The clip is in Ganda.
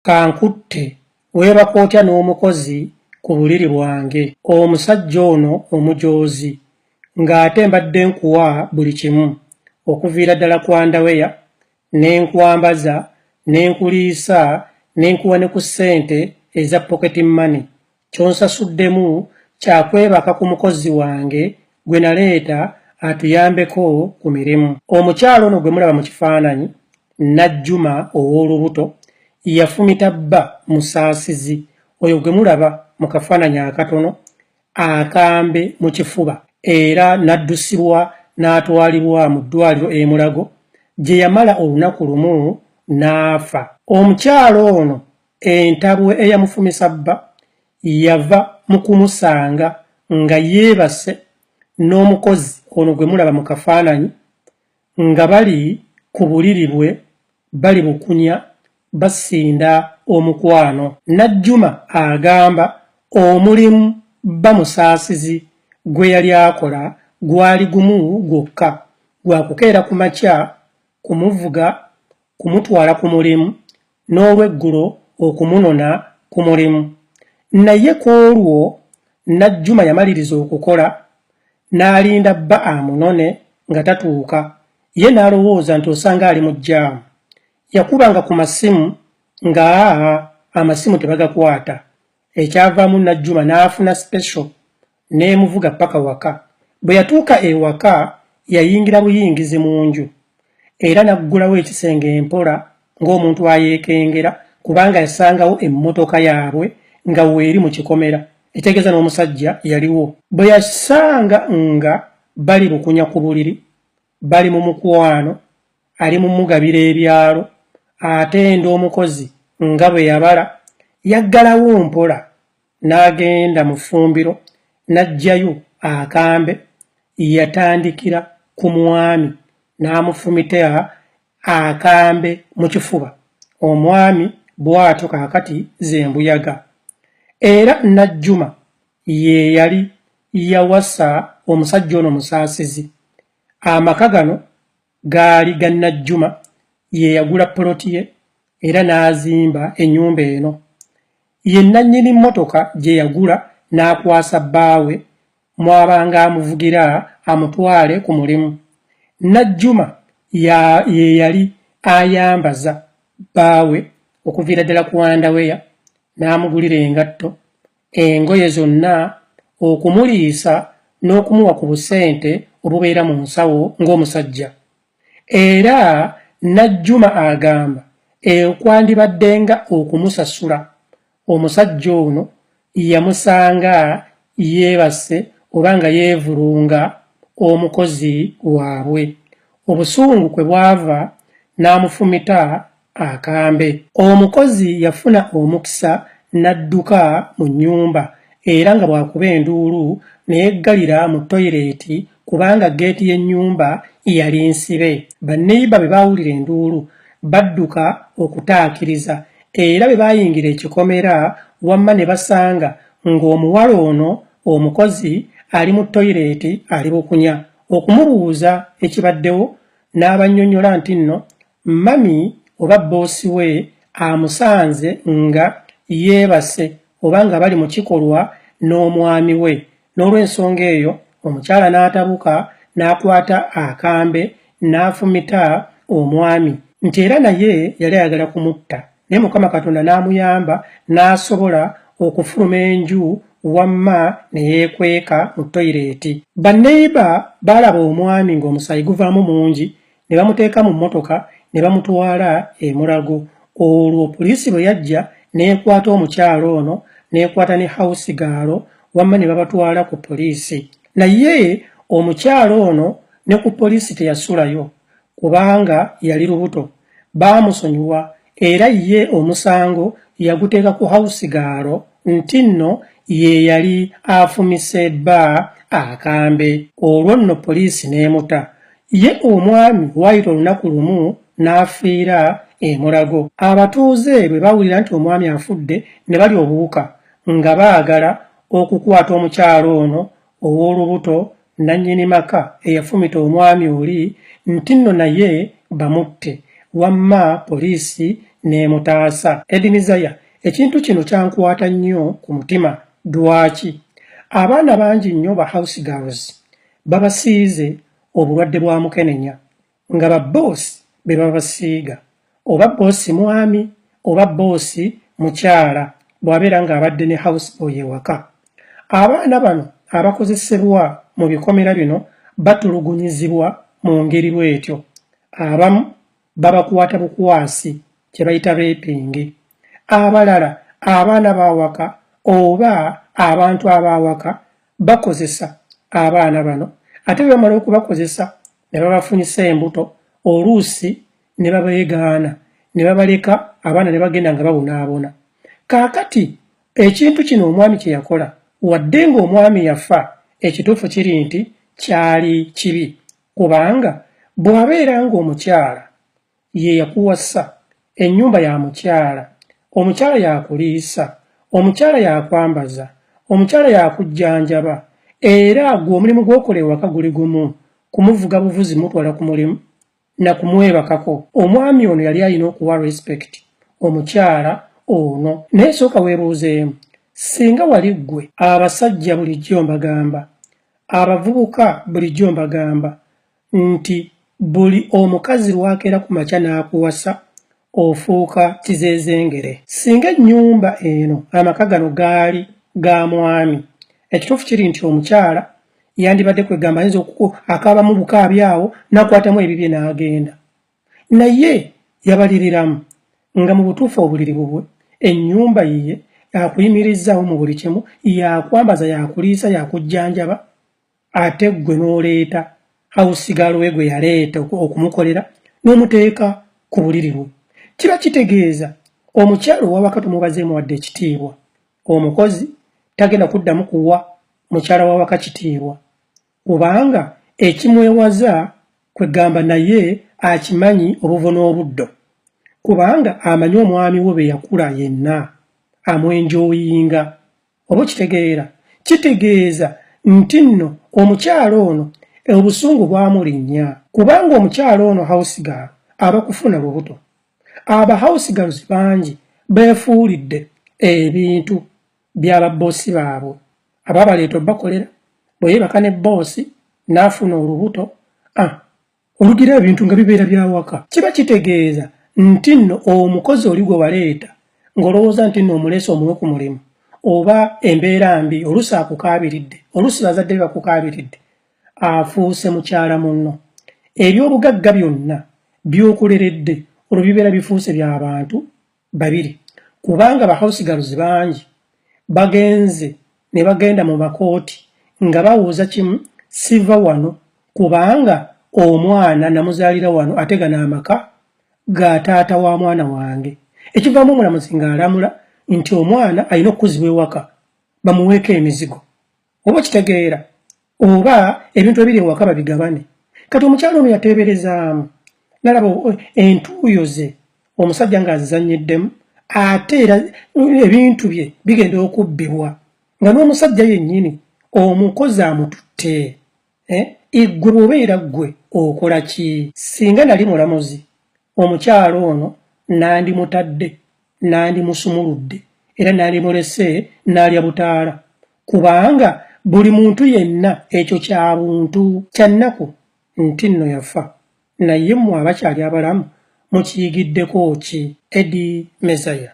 kankutte weeba kootya n'omukozi ku buliri bwange omusajja ono omujoozi ng'ate mbadde nkuwa buli kimu okuviira ddala ku underwear n'enkwambaza n'enkuliisa n'enkuwa ne ku ssente eza pocket money kyonsasuddemu kyakwebaka ku mukozi wange gwe naleeta atuyambeko ku mirimu. Omukyalo ono gwe mulaba mu kifaananyi Najjuma ow'olubuto yafumita bba musaasizi oyo gwe mulaba mu kafaananyi akatono akambe mu kifuba era n'addusibwa n'atwalibwa mu ddwaliro e Mulago gye yamala olunaku lumu n'afa. Omukyalo ono entabwe eyamufumisa bba yava mu kumusanga nga yeebase n'omukozi ono gwe mulaba mu kafaananyi nga bali ku buliri bwe bali bukunya basinda omukwano. Najjuma agamba omulimu bamusaasizi gwe yali akola gwali gumu gwokka gwa kukeera ku makya kumuvuga kumutwala ku mulimu n'olweggulo okumunona ku mulimu. Naye ku olwo Najjuma yamaliriza okukola n'alinda bba amunone nga tatuuka ye n'alowooza nti osanga ali mu jjaamu. Yakubanga ku masimu nga amasimu tebagakwata ekyavaamu Najjuma n'afuna special n'emuvuga paka waka. Bwe yatuuka ewaka yayingira buyingizi mu nju era n'aggulawo ekisenge empola ng'omuntu ayeekengera kubanga yasangawo emmotoka yaabwe nga weeri mu kikomera etegeeza n'omusajja yaliwo. Bwe yasanga nga bali bukunya ku buliri bali mu mukwano ali mu mugabira ebyalo atenda omukozi nga bwe yabala yaggalawo mpola n'agenda mu ffumbiro n'aggyayo akambe yatandikira ku mwami n'amufumita akambe mu kifuba. Omwami bw'atyo kaakati ze mbuyaga. Era Najjuma ye yali yawasa omusajja ono musaasizi. Amaka gano gaali ga Najjuma ye yagula poloti ye era n'azimba ennyumba eno. Ye nannyini mmotoka gye yagula n'akwasa bbaawe mwabanga amuvugira amutwale ku mulimu. Najjuma ye yali ayambaza bbaawe okuviira ddala ku underwear n'amugulira engatto engoye zonna okumuliisa n'okumuwa ku busente obubeera mu nsawo ng'omusajja. Era Najjuma agamba okwandibaddenga okumusasula omusajja ono yamusanga yeebase oba nga yeevulunga omukozi waabwe. Obusungu kwe bwava n'amufumita akambe. Omukozi yafuna omukisa n'adduka mu nnyumba era nga bw'akuba enduulu n'eyeggalira mu toyireeti kubanga geeti y'ennyumba yali nsibe. Banneyiba bwe baawulira enduulu badduka okutaakiriza era bwe baayingira ekikomera wamma ne basanga ng'omuwala ono omukozi ali mu toyireeti ali bukunya. Okumubuuza ekibaddewo n'abannyonnyola nti nno mami oba boosi we amusanze nga yeebase oba nga bali mu kikolwa n'omwami we. N'olw'ensonga eyo omukyala n'atabuka n'akwata akambe n'afumita omwami nti era naye yali ayagala kumutta naye Mukama Katonda n'amuyamba n'asobola okufuluma enju wamma ne yeekweka mu toyireeti. Banneyiba baalaba omwami ng'omusaayi guvaamu mungi ne bamuteeka mu mmotoka ne bamutwala e Mulago. Olwo poliisi bwe yajja n'ekwata omukyalo ono n'ekwata ne house gaalo wamma ne babatwala ku poliisi. Naye omukyalo ono ne ku poliisi teyasulayo kubanga yali lubuto. Baamusonyiwa era ye omusango yaguteeka ku house gaalo nti nno ye yali afumise bba akambe. Olwo nno poliisi n'emuta. Ye omwami waayita olunaku lumu n'afiira e Mulago. Abatuuze bwe baawulira nti omwami afudde ne bali obuwuka nga baagala okukwata omukyalo ono ow'olubuto nannyini maka eyafumita omwami oli nti nno naye bamutte. Wamma poliisi n'emutaasa. Eddie Mizaya, ekintu kino kyankwata nnyo ku mutima. Lwaki? Abaana bangi nnyo ba house girls babasiize obulwadde bwa mukenenya nga babboosi be babasiiga, oba bboosi mwami oba bboosi mukyala bw'abeera ng'abadde ne house boy ewaka. Abaana bano abakozesebwa mu bikomera bino batulugunyizibwa mu ngeri bw'etyo. Abamu babakwata bukwasi kye bayita raping, abalala abaana b'awaka oba abantu ab'awaka bakozesa abaana bano, ate bwe bamala okubakozesa ne babafunyisa embuto, oluusi ne babeegaana ne babaleka abaana ne bagenda nga babonaabona. Kaakati ekintu kino omwami kye yakola, wadde ng'omwami yafa, ekituufu kiri nti kyali kibi, kubanga bw'abeera ng'omukyala ye yakuwasa, ennyumba ya mukyala, omukyala yakuliisa, omukyala yakwambaza, omukyala yakujjanjaba, era gwe omulimu gw'okola ewaka guli gumu, kumuvuga buvuzi mutwala ku mulimu na kumwebakako. Omwami ono yali alina okuwa respect omukyala ono. Naye sooka weebuuzeemu, singa wali ggwe, abasajja bulijjo mbagamba, abavubuka bulijjo mbagamba nti buli omukazi lwakeera ku makya n'akuwasa ofuuka kizeezengere. Singa ennyumba eno, amaka gano gaali ga mwami, ekituufu kiri nti omukyala yandibadde kwegamba ayinza akaabamu bukaabi awo n'akwatamu ebibye n'agenda. Naye yabaliriramu nga mu butuufu obuliri bubwe, ennyumba yiye yakuyimirizaawo mu buli kimu, yakwambaza, yakuliisa, yakujjanjaba, ate ggwe n'oleeta hawusigalo we gwe yaleeta okumukolera n'omuteeka ku buliri bwe. Kiba kitegeeza omukyala ow'awaka tumubazeemu wadde ekitiibwa, omukozi tagenda kuddamu kuwa mukyala w'awaka kitiibwa, kubanga ekimwewaza kwegamba naye akimanyi obuvo n'obuddo, kubanga amanyi omwami we be yakula yenna amwenjooyinga. Oba kitegeera, kitegeeza nti nno omukyala ono obusungu bwamulinnya, kubanga omukyala ono house girl aba kufuna lubuto. Aba house girls bangi beefuulidde ebintu by'ababoosi baabwe ababaleeta obbakolera. Bwe yeebaka ne boosi n'afuna olubuto, olugira ebintu nga bibeera byawaka. Kiba kitegeeza nti nno omukozi oli gwe waleeta ng'olowooza nti nno omuleese omuwe ku mulimu, oba embeera mbi, oluusi akukaabiridde, oluusi bazadde be bakukaabiridde, afuuse mukyala munno. Eby'obugagga byonna by'okuleredde olwo bibeera bifuuse by'abantu babiri, kubanga ba house girls bangi bagenze ne bagenda mu makooti nga bawuuza kimu, siva wano kubanga omwana namuzaalira wano ate gano amaka ga taata wa mwana wange. Ekivaamu omulamuzi ng'alamula nti omwana alina okukuzibwa ewaka, bamuweeko emizigo. Oba kitegeera, oba ebintu ebiri ewaka babigabane. Kati omukyala ono yateeberezaamu, nalaba entuuyo ze omusajja ng'azizannyiddemu, ate era ebintu bye bigenda okubbibwa nga n'omusajja yennyini omukozi amututte. Ggwe bw'obeera ggwe okola ki? Singa nali mulamuzi, omukyala ono nandimutadde, nandimusumuludde, era nandimulese n'alya butaala, kubanga buli muntu yenna ekyo kya buntu. Kya nnaku nti nno yafa, naye mmwe abakyali abalamu mukiyigiddeko ki? Eddie Mizaya.